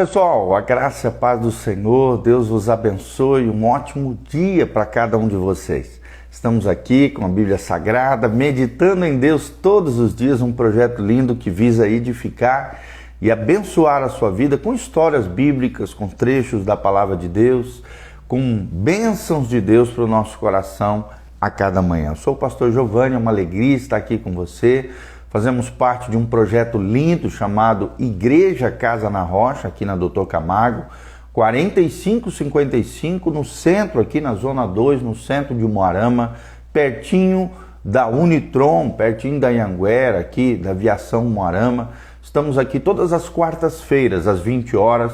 Pessoal, a graça e a paz do Senhor, Deus vos abençoe, um ótimo dia para cada um de vocês. Estamos aqui com a Bíblia Sagrada, meditando em Deus todos os dias, um projeto lindo que visa edificar e abençoar a sua vida com histórias bíblicas, com trechos da Palavra de Deus, com bênçãos de Deus para o nosso coração a cada manhã. Eu sou o pastor Giovanni, é uma alegria estar aqui com você. Fazemos parte de um projeto lindo chamado Igreja Casa na Rocha, aqui na Doutor Camargo, 4555, no centro, aqui na Zona 2, no centro de Umuarama, pertinho da Unitron, pertinho da Anhanguera, aqui da Aviação Umuarama. Estamos aqui todas as quartas-feiras, às 20 horas.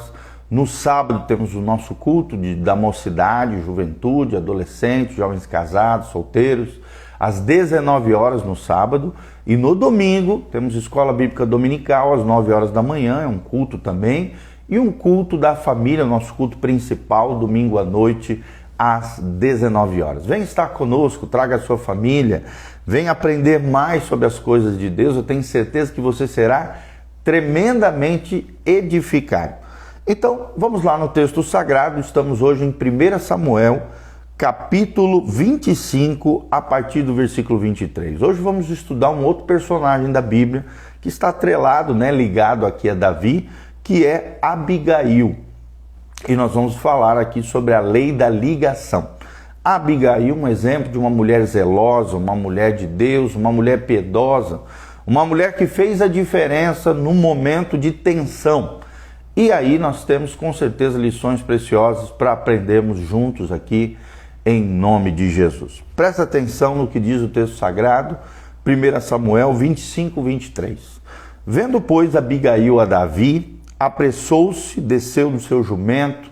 No sábado temos o nosso culto da mocidade, juventude, adolescentes, jovens casados, solteiros, às 19 horas no sábado. E no domingo temos Escola Bíblica Dominical às 9 horas da manhã, é um culto também. E um culto da família, nosso culto principal, domingo à noite, às 19 horas. Vem estar conosco, traga a sua família, vem aprender mais sobre as coisas de Deus. Eu tenho certeza que você será tremendamente edificado. Então, vamos lá no texto sagrado. Estamos hoje em 1 Samuel, capítulo 25, a partir do versículo 23. Hoje vamos estudar um outro personagem da Bíblia que está atrelado, ligado aqui a Davi, que é Abigail. E nós vamos falar aqui sobre a lei da ligação. Abigail, um exemplo de uma mulher zelosa, uma mulher de Deus, uma mulher piedosa, uma mulher que fez a diferença no momento de tensão. E aí nós temos com certeza lições preciosas para aprendermos juntos aqui, em nome de Jesus. Presta atenção no que diz o texto sagrado, 1 Samuel 25, 23. Vendo, pois, Abigail a Davi, apressou-se, desceu do seu jumento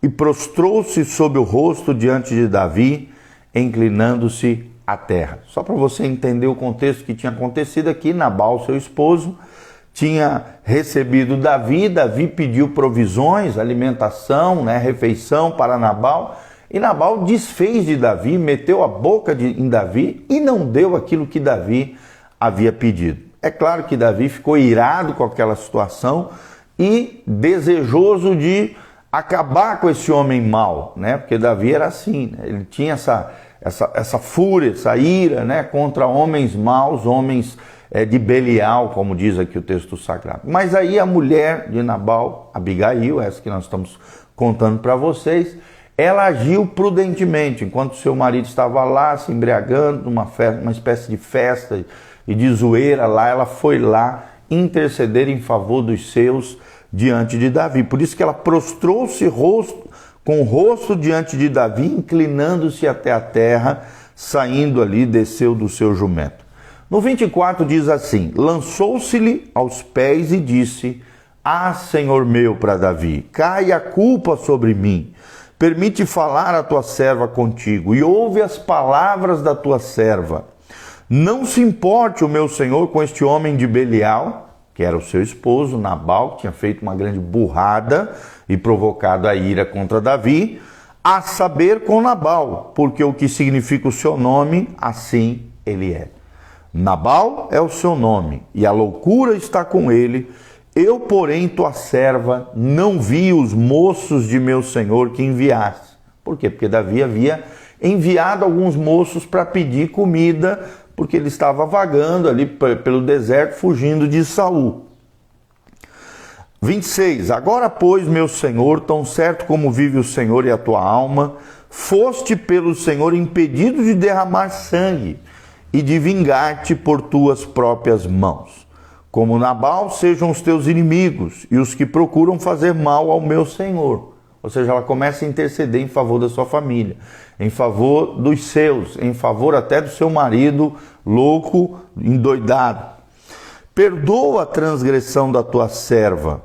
e prostrou-se sob o rosto diante de Davi, inclinando-se à terra. Só para você entender o contexto que tinha acontecido aqui, Nabal, seu esposo, tinha recebido Davi, Davi pediu provisões, alimentação, refeição para Nabal, e Nabal desfez de Davi, meteu a boca em Davi e não deu aquilo que Davi havia pedido. É claro que Davi ficou irado com aquela situação e desejoso de acabar com esse homem mau, porque Davi era assim, ele tinha essa fúria, essa ira, contra homens maus, homens de Belial, como diz aqui o texto sagrado. Mas aí a mulher de Nabal, Abigail, essa que nós estamos contando para vocês, ela agiu prudentemente, enquanto seu marido estava lá se embriagando, numa festa, uma espécie de festa e de zoeira lá, ela foi lá interceder em favor dos seus diante de Davi. Por isso que ela prostrou-se com o rosto diante de Davi, inclinando-se até a terra, saindo ali, desceu do seu jumento. No 24 diz assim: lançou-se-lhe aos pés e disse: Ah, Senhor meu, para Davi, cai a culpa sobre mim. Permite falar a tua serva contigo e ouve as palavras da tua serva. Não se importe o meu senhor com este homem de Belial, que era o seu esposo, Nabal, que tinha feito uma grande burrada e provocado a ira contra Davi, a saber com Nabal, porque o que significa o seu nome, assim ele é. Nabal é o seu nome e a loucura está com ele. Eu, porém, tua serva, não vi os moços de meu senhor que enviaste. Por quê? Porque Davi havia enviado alguns moços para pedir comida, porque ele estava vagando ali pelo deserto, fugindo de Saul. 26. Agora, pois, meu senhor, tão certo como vive o Senhor e a tua alma, foste pelo Senhor impedido de derramar sangue e de vingar-te por tuas próprias mãos. Como Nabal sejam os teus inimigos e os que procuram fazer mal ao meu senhor. Ou seja, ela começa a interceder em favor da sua família, em favor dos seus, em favor até do seu marido louco, endoidado. Perdoa a transgressão da tua serva,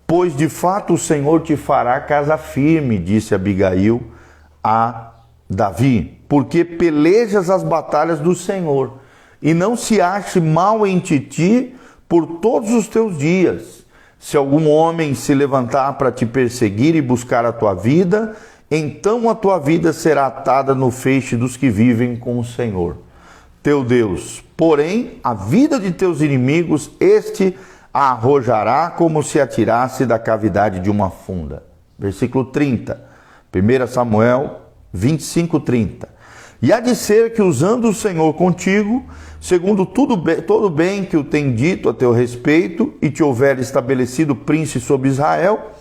pois de fato o Senhor te fará casa firme, disse Abigail a Davi, porque pelejas as batalhas do Senhor, e não se ache mal em ti por todos os teus dias. Se algum homem se levantar para te perseguir e buscar a tua vida, então a tua vida será atada no feixe dos que vivem com o Senhor, teu Deus. Porém, a vida de teus inimigos, este a arrojará como se atirasse da cavidade de uma funda. Versículo 30, 1 Samuel 25, 30. E há de ser que, usando o Senhor contigo, segundo todo bem que o tem dito a teu respeito, e te houver estabelecido príncipe sobre Israel,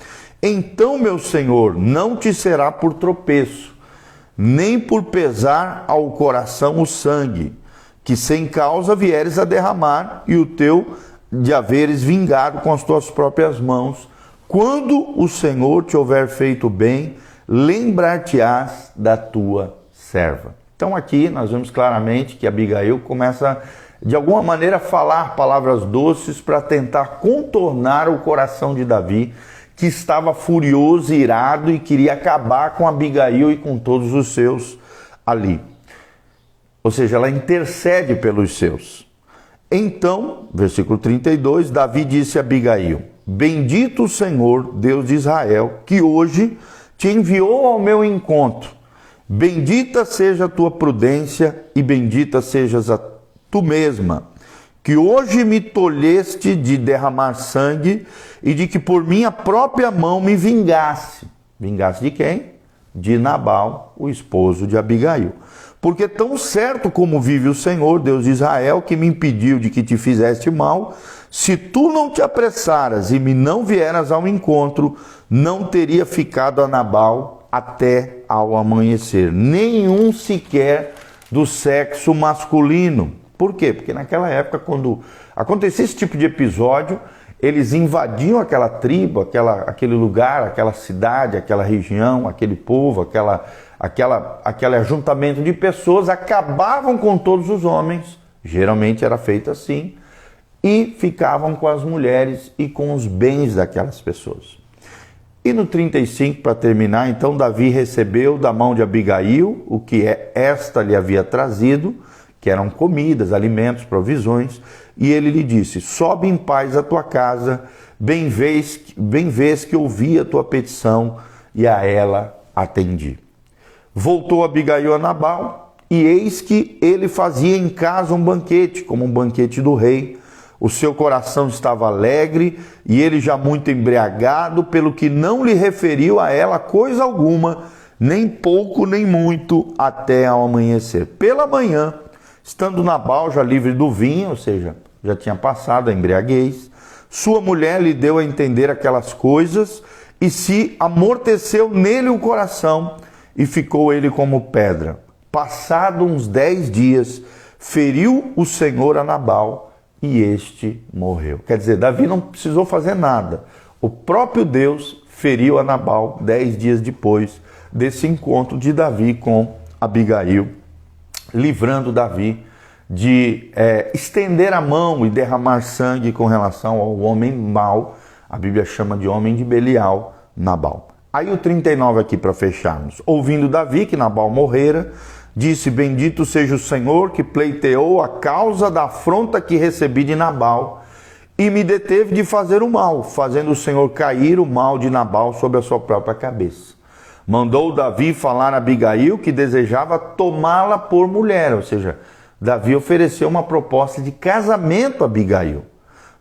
então, meu Senhor, não te será por tropeço, nem por pesar ao coração o sangue, que sem causa vieres a derramar, e o teu de haveres vingado com as tuas próprias mãos. Quando o Senhor te houver feito bem, lembrar-te-ás da tua serva. Então aqui nós vemos claramente que Abigail começa de alguma maneira a falar palavras doces para tentar contornar o coração de Davi, que estava furioso, irado e queria acabar com Abigail e com todos os seus ali. Ou seja, ela intercede pelos seus. Então, versículo 32, Davi disse a Abigail: bendito o Senhor, Deus de Israel, que hoje te enviou ao meu encontro. Bendita seja a tua prudência e bendita sejas a tu mesma, que hoje me tolheste de derramar sangue e de que por minha própria mão me vingasse. Vingasse de quem? De Nabal, o esposo de Abigail. Porque tão certo como vive o Senhor, Deus de Israel, que me impediu de que te fizeste mal, se tu não te apressaras e me não vieras ao encontro, não teria ficado a Nabal até ao amanhecer. Nenhum sequer do sexo masculino. Por quê? Porque naquela época, quando acontecia esse tipo de episódio, eles invadiam aquela tribo, aquele lugar, aquela cidade, aquela região, aquele povo, aquele ajuntamento de pessoas, acabavam com todos os homens, geralmente era feito assim, e ficavam com as mulheres e com os bens daquelas pessoas. E no 35, para terminar, então Davi recebeu da mão de Abigail o que esta lhe havia trazido, que eram comidas, alimentos, provisões, e ele lhe disse: sobe em paz à tua casa, bem vês que ouvi a tua petição, e a ela atendi. Voltou Abigail a Nabal, e eis que ele fazia em casa um banquete, como um banquete do rei. O seu coração estava alegre, e ele já muito embriagado, pelo que não lhe referiu a ela coisa alguma, nem pouco nem muito, até ao amanhecer. Pela manhã, estando Nabal já livre do vinho, ou seja, já tinha passado a embriaguez, sua mulher lhe deu a entender aquelas coisas, e se amorteceu nele o coração, e ficou ele como pedra. Passado uns 10 dias, feriu o Senhor a Nabal, e este morreu. Quer dizer, Davi não precisou fazer nada. O próprio Deus feriu a Nabal 10 dias depois desse encontro de Davi com Abigail, livrando Davi de estender a mão e derramar sangue com relação ao homem mau. A Bíblia chama de homem de Belial, Nabal. Aí o 39 aqui para fecharmos. Ouvindo Davi que Nabal morrera, disse: bendito seja o Senhor que pleiteou a causa da afronta que recebi de Nabal e me deteve de fazer o mal, fazendo o Senhor cair o mal de Nabal sobre a sua própria cabeça. Mandou Davi falar a Abigail que desejava tomá-la por mulher, ou seja, Davi ofereceu uma proposta de casamento a Abigail.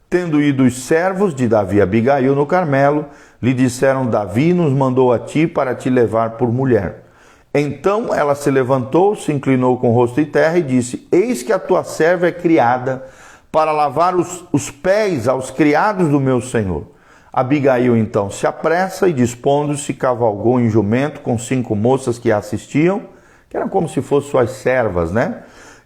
Tendo ido os servos de Davi a Abigail no Carmelo, lhe disseram: Davi nos mandou a ti para te levar por mulher. Então ela se levantou, se inclinou com o rosto em terra e disse: eis que a tua serva é criada para lavar os pés aos criados do meu senhor. Abigail então se apressa e, dispondo-se, cavalgou em jumento com 5 moças que a assistiam, que eram como se fossem suas servas, né?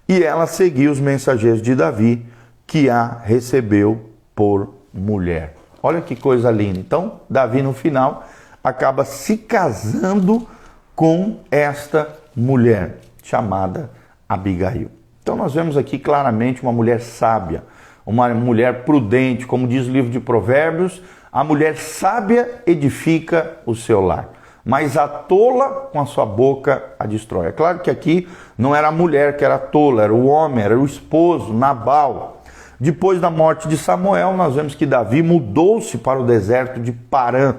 E ela seguiu os mensageiros de Davi, que a recebeu por mulher. Olha que coisa linda. Então, Davi no final acaba se casando com esta mulher, chamada Abigail. Então nós vemos aqui claramente uma mulher sábia, uma mulher prudente, como diz o livro de Provérbios: a mulher sábia edifica o seu lar, mas a tola com a sua boca a destrói. É claro que aqui não era a mulher que era tola, era o homem, era o esposo, Nabal. Depois da morte de Samuel, nós vemos que Davi mudou-se para o deserto de Parã,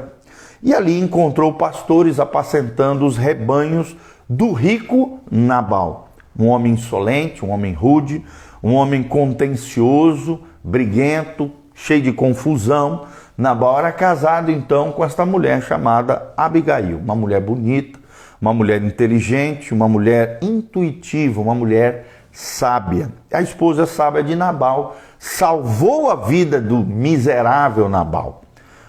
e ali encontrou pastores apacentando os rebanhos do rico Nabal. Um homem insolente, um homem rude, um homem contencioso, briguento, cheio de confusão. Nabal era casado então com esta mulher chamada Abigail, uma mulher bonita, uma mulher inteligente, uma mulher intuitiva, uma mulher sábia. A esposa sábia de Nabal salvou a vida do miserável Nabal.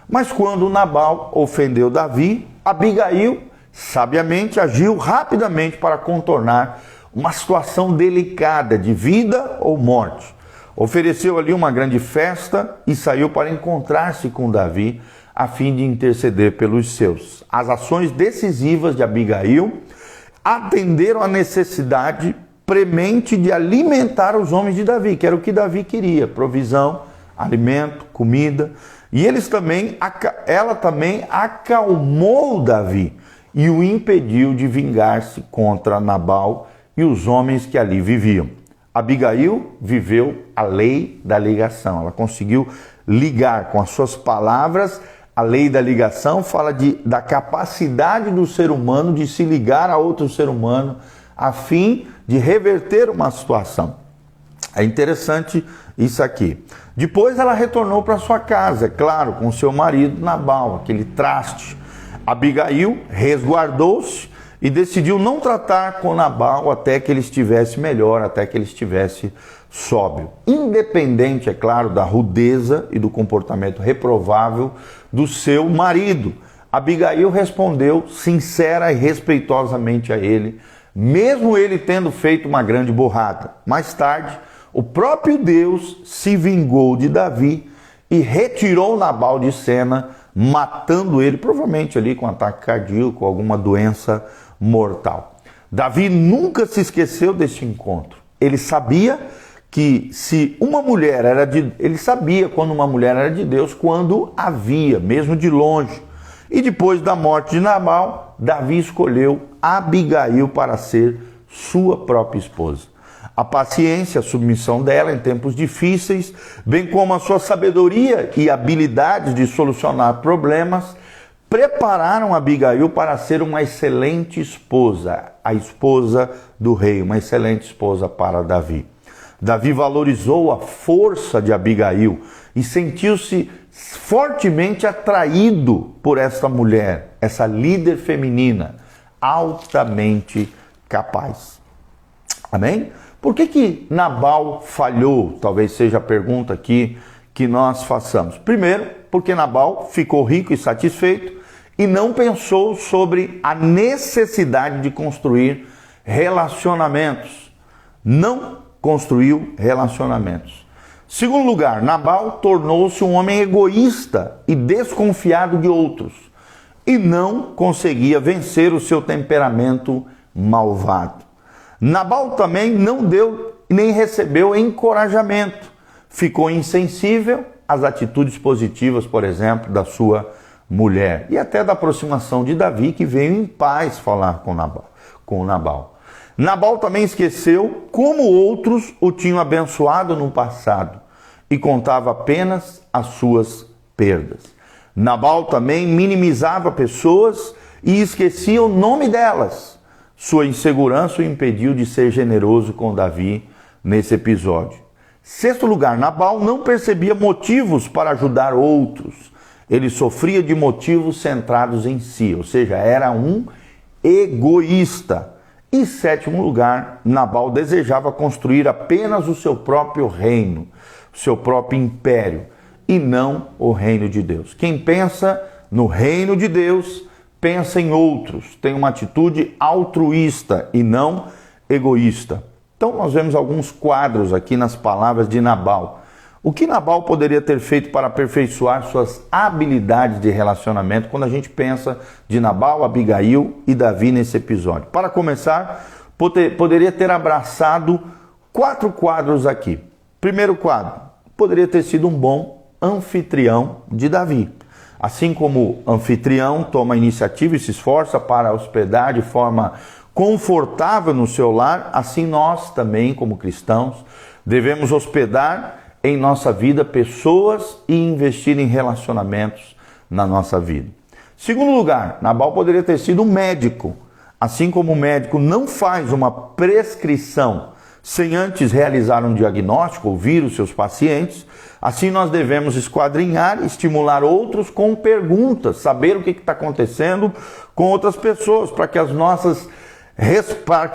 Mas quando Nabal ofendeu Davi, Abigail sabiamente agiu rapidamente para contornar uma situação delicada de vida ou morte. Ofereceu ali uma grande festa e saiu para encontrar-se com Davi a fim de interceder pelos seus. As ações decisivas de Abigail atenderam à necessidade premente de alimentar os homens de Davi, que era o que Davi queria: provisão, alimento, comida. E ela também acalmou Davi e o impediu de vingar-se contra Nabal e os homens que ali viviam. Abigail viveu a lei da ligação. Ela conseguiu ligar com as suas palavras. A lei da ligação fala da capacidade do ser humano de se ligar a outro ser humano a fim de reverter uma situação. É interessante isso aqui. Depois ela retornou para sua casa, é claro, com seu marido Nabal, aquele traste. Abigail resguardou-se e decidiu não tratar com Nabal até que ele estivesse melhor, até que ele estivesse sóbrio. Independente, é claro, da rudeza e do comportamento reprovável do seu marido, Abigail respondeu sincera e respeitosamente a ele, mesmo ele tendo feito uma grande burrada. Mais tarde, o próprio Deus se vingou de Davi e retirou Nabal de cena, matando ele, provavelmente ali com um ataque cardíaco, alguma doença mortal. Davi nunca se esqueceu deste encontro. Ele sabia que se uma mulher era ele sabia quando uma mulher era de Deus, quando a via, mesmo de longe. E depois da morte de Nabal, Davi escolheu Abigail para ser sua própria esposa. A paciência, a submissão dela em tempos difíceis, bem como a sua sabedoria e habilidade de solucionar problemas, prepararam Abigail para ser uma excelente esposa, a esposa do rei, uma excelente esposa para Davi. Davi valorizou a força de Abigail e sentiu-se fortemente atraído por esta mulher, essa líder feminina, altamente capaz. Amém? Por que Nabal falhou? Talvez seja a pergunta aqui que nós façamos. Primeiro, porque Nabal ficou rico e satisfeito e não pensou sobre a necessidade de construir relacionamentos. Não construiu relacionamentos. Segundo lugar, Nabal tornou-se um homem egoísta e desconfiado de outros e não conseguia vencer o seu temperamento malvado. Nabal também não deu nem recebeu encorajamento. Ficou insensível às atitudes positivas, por exemplo, da sua mulher e até da aproximação de Davi, que veio em paz falar com Nabal. Nabal também esqueceu como outros o tinham abençoado no passado e contava apenas as suas perdas. Nabal também minimizava pessoas e esquecia o nome delas. Sua insegurança o impediu de ser generoso com Davi nesse episódio. Sexto lugar, Nabal não percebia motivos para ajudar outros. Ele sofria de motivos centrados em si, ou seja, era um egoísta. E sétimo lugar, Nabal desejava construir apenas o seu próprio reino, o seu próprio império, e não o reino de Deus. Quem pensa no reino de Deus, pensa em outros, tem uma atitude altruísta e não egoísta. Então nós vemos alguns quadros aqui nas palavras de Nabal. O que Nabal poderia ter feito para aperfeiçoar suas habilidades de relacionamento quando a gente pensa de Nabal, Abigail e Davi nesse episódio? Para começar, poderia ter abraçado 4 quadros aqui. Primeiro quadro, poderia ter sido um bom anfitrião de Davi. Assim como o anfitrião toma a iniciativa e se esforça para hospedar de forma confortável no seu lar, assim nós também, como cristãos, devemos hospedar em nossa vida pessoas e investir em relacionamentos na nossa vida. Segundo lugar, Nabal poderia ter sido um médico. Assim como o médico não faz uma prescrição sem antes realizar um diagnóstico, ouvir os seus pacientes, Assim nós devemos esquadrinhar, estimular outros com perguntas, saber o que está acontecendo com outras pessoas, para que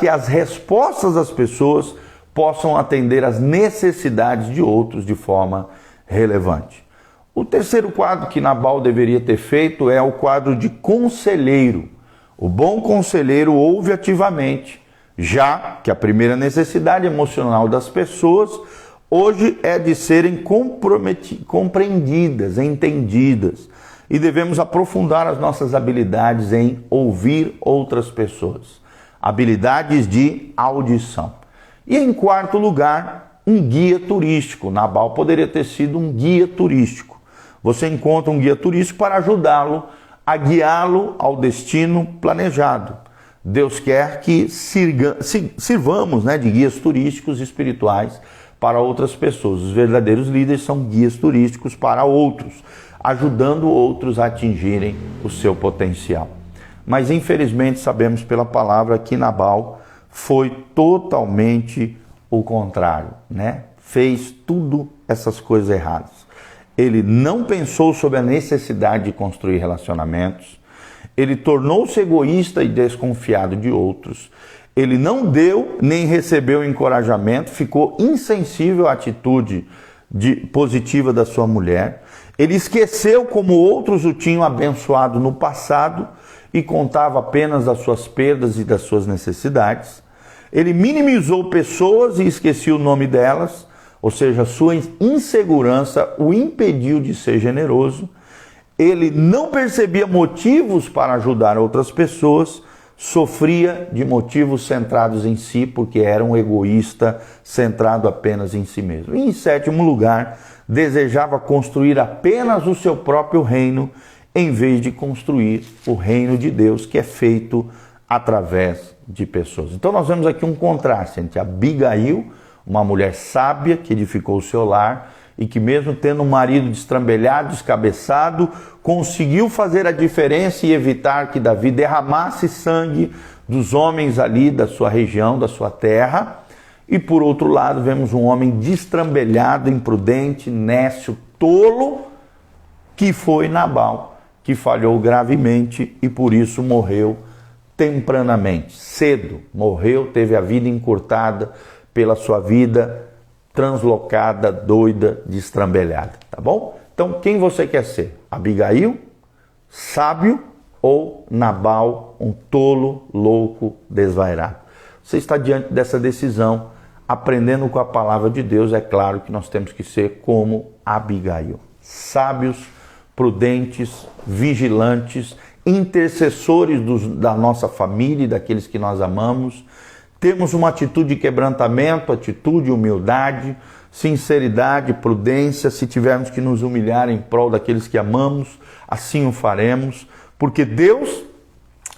as respostas das pessoas possam atender às necessidades de outros de forma relevante. O terceiro quadro que Nabal deveria ter feito é o quadro de conselheiro. O bom conselheiro ouve ativamente, já que a primeira necessidade emocional das pessoas hoje é de serem compreendidas, entendidas, e devemos aprofundar as nossas habilidades em ouvir outras pessoas. Habilidades de audição. E em quarto lugar, um guia turístico. Nabal poderia ter sido um guia turístico. Você encontra um guia turístico para ajudá-lo a guiá-lo ao destino planejado. Deus quer que sirvamos de guias turísticos espirituais para outras pessoas. Os verdadeiros líderes são guias turísticos para outros, ajudando outros a atingirem o seu potencial. Mas infelizmente sabemos pela palavra que Nabal foi totalmente o contrário, Fez tudo essas coisas erradas. Ele não pensou sobre a necessidade de construir relacionamentos. Ele tornou-se egoísta e desconfiado de outros. Ele não deu nem recebeu encorajamento, ficou insensível à atitude positiva da sua mulher. Ele esqueceu como outros o tinham abençoado no passado e contava apenas das suas perdas e das suas necessidades. Ele minimizou pessoas e esquecia o nome delas. Ou seja, sua insegurança o impediu de ser generoso. Ele não percebia motivos para ajudar outras pessoas, sofria de motivos centrados em si, porque era um egoísta centrado apenas em si mesmo. E em sétimo lugar, desejava construir apenas o seu próprio reino, em vez de construir o reino de Deus, que é feito através de pessoas. Então nós vemos aqui um contraste entre Abigail, uma mulher sábia que edificou o seu lar e que mesmo tendo um marido destrambelhado, descabeçado, conseguiu fazer a diferença e evitar que Davi derramasse sangue dos homens ali da sua região, da sua terra. E por outro lado vemos um homem destrambelhado, imprudente, nécio, tolo, que foi Nabal, que falhou gravemente e por isso morreu tempranamente, cedo. Morreu, teve a vida encurtada pela sua vida translocada, doida, destrambelhada, tá bom? Então, quem você quer ser? Abigail, sábio, ou Nabal, um tolo, louco, desvairado? Você está diante dessa decisão, aprendendo com a palavra de Deus. É claro que nós temos que ser como Abigail, sábios, prudentes, vigilantes, intercessores da nossa família e daqueles que nós amamos. Temos uma atitude de quebrantamento, atitude, humildade, sinceridade, prudência. Se tivermos que nos humilhar em prol daqueles que amamos, assim o faremos, porque Deus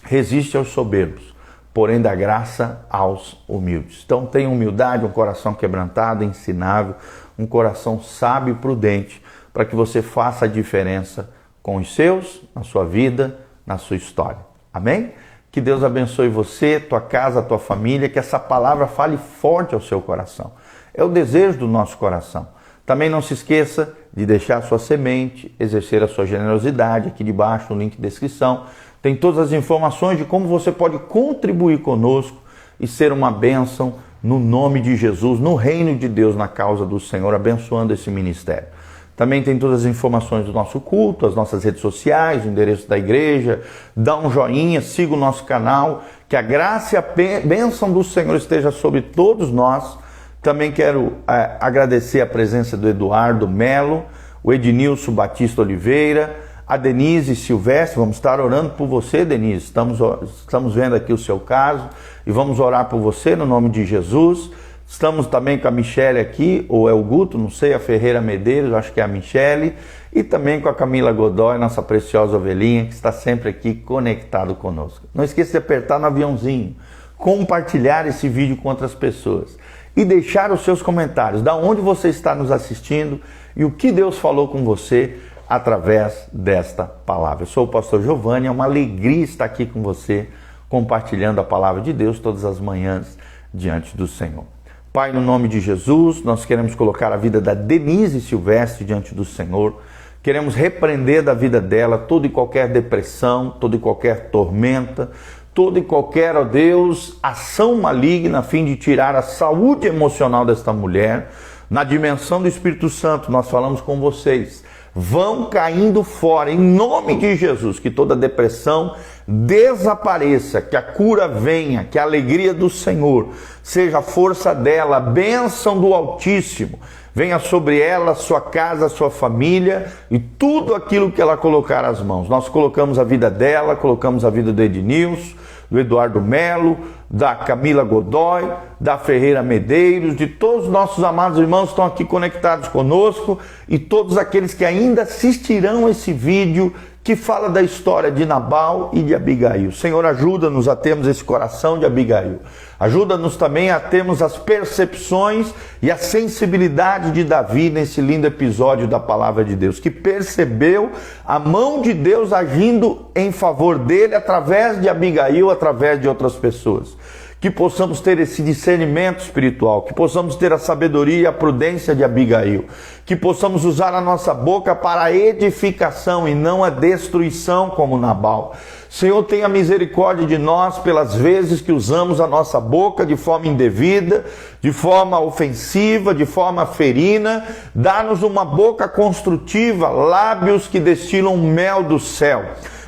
resiste aos soberbos, porém dá graça aos humildes. Então tenha humildade, um coração quebrantado, ensinável, um coração sábio e prudente, para que você faça a diferença com os seus, na sua vida, na sua história. Amém? Que Deus abençoe você, tua casa, tua família, que essa palavra fale forte ao seu coração. É o desejo do nosso coração. Também não se esqueça de deixar a sua semente, exercer a sua generosidade. Aqui debaixo, no link de descrição, tem todas as informações de como você pode contribuir conosco e ser uma bênção no nome de Jesus, no reino de Deus, na causa do Senhor, abençoando esse ministério. Também tem todas as informações do nosso culto, as nossas redes sociais, o endereço da igreja. Dá um joinha, siga o nosso canal. Que a graça e a bênção do Senhor esteja sobre todos nós. Também quero agradecer a presença do Eduardo Melo, o Ednilson Batista Oliveira, a Denise Silvestre. Vamos estar orando por você, Denise. Estamos vendo aqui o seu caso e vamos orar por você no nome de Jesus. Estamos também com a Michele aqui, ou é o Guto, não sei, a Ferreira Medeiros, acho que é a Michele, e também com a Camila Godoy, nossa preciosa ovelhinha, que está sempre aqui conectado conosco. Não esqueça de apertar no aviãozinho, compartilhar esse vídeo com outras pessoas e deixar os seus comentários, da onde você está nos assistindo e o que Deus falou com você através desta palavra. Eu sou o pastor Giovanni, é uma alegria estar aqui com você, compartilhando a palavra de Deus todas as manhãs diante do Senhor. Pai, no nome de Jesus, nós queremos colocar a vida da Denise Silvestre diante do Senhor. Queremos repreender da vida dela toda e qualquer depressão, toda e qualquer tormenta, toda e qualquer, ó Deus, ação maligna a fim de tirar a saúde emocional desta mulher. Na dimensão do Espírito Santo, nós falamos com vocês. Vão caindo fora, em nome de Jesus, que toda depressão desapareça, que a cura venha, que a alegria do Senhor seja a força dela, a bênção do Altíssimo, venha sobre ela, sua casa, sua família e tudo aquilo que ela colocar as mãos. Nós colocamos a vida dela, colocamos a vida do Ednilson, do Eduardo Melo, da Camila Godoy, da Ferreira Medeiros, de todos os nossos amados irmãos que estão aqui conectados conosco e todos aqueles que ainda assistirão esse vídeo que fala da história de Nabal e de Abigail. Senhor, ajuda-nos a termos esse coração de Abigail. Ajuda-nos também a termos as percepções e a sensibilidade de Davi nesse lindo episódio da Palavra de Deus, que percebeu a mão de Deus agindo em favor dele através de Abigail, através de outras pessoas. Que possamos ter esse discernimento espiritual, que possamos ter a sabedoria e a prudência de Abigail, que possamos usar a nossa boca para a edificação e não a destruição como Nabal. Senhor, tenha misericórdia de nós pelas vezes que usamos a nossa boca de forma indevida, de forma ofensiva, de forma ferina. Dá-nos uma boca construtiva, lábios que destilam mel do céu.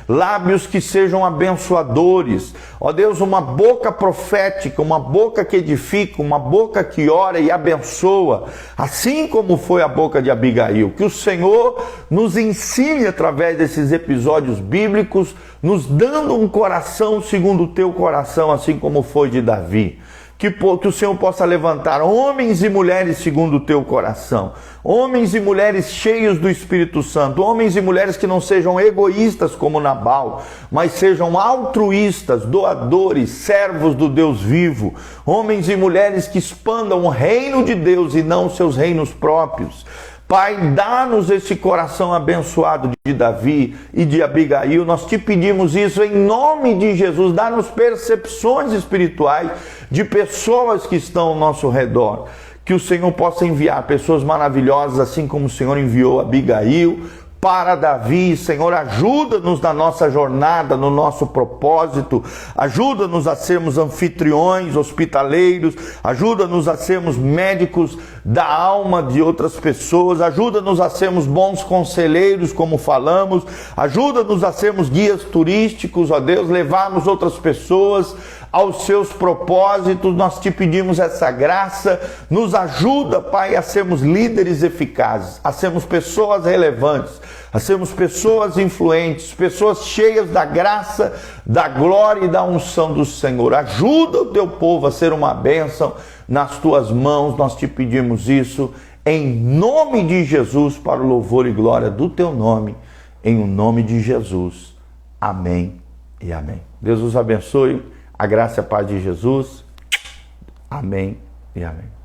Lábios que sejam abençoadores, ó Deus, uma boca profética, uma boca que edifica, uma boca que ora e abençoa, assim como foi a boca de Abigail. Que o Senhor nos ensine através desses episódios bíblicos, nos dando um coração segundo o teu coração, assim como foi de Davi. Que o Senhor possa levantar homens e mulheres segundo o teu coração, homens e mulheres cheios do Espírito Santo, homens e mulheres que não sejam egoístas como Nabal, mas sejam altruístas, doadores, servos do Deus vivo, homens e mulheres que expandam o reino de Deus e não os seus reinos próprios. Pai, dá-nos esse coração abençoado de Davi e de Abigail. Nós te pedimos isso em nome de Jesus. Dá-nos percepções espirituais de pessoas que estão ao nosso redor. Que o Senhor possa enviar pessoas maravilhosas, assim como o Senhor enviou Abigail para Davi. Senhor, ajuda-nos na nossa jornada, no nosso propósito, ajuda-nos a sermos anfitriões, hospitaleiros, ajuda-nos a sermos médicos da alma de outras pessoas, ajuda-nos a sermos bons conselheiros, como falamos, ajuda-nos a sermos guias turísticos, ó Deus, levarmos outras pessoas aos seus propósitos. Nós te pedimos essa graça, nos ajuda, Pai, a sermos líderes eficazes, a sermos pessoas relevantes, a sermos pessoas influentes, pessoas cheias da graça, da glória e da unção do Senhor. Ajuda o teu povo a ser uma bênção nas tuas mãos. Nós te pedimos isso em nome de Jesus, para o louvor e glória do teu nome, em o nome de Jesus. Amém e amém. Deus os abençoe. A graça e a paz de Jesus. Amém e amém.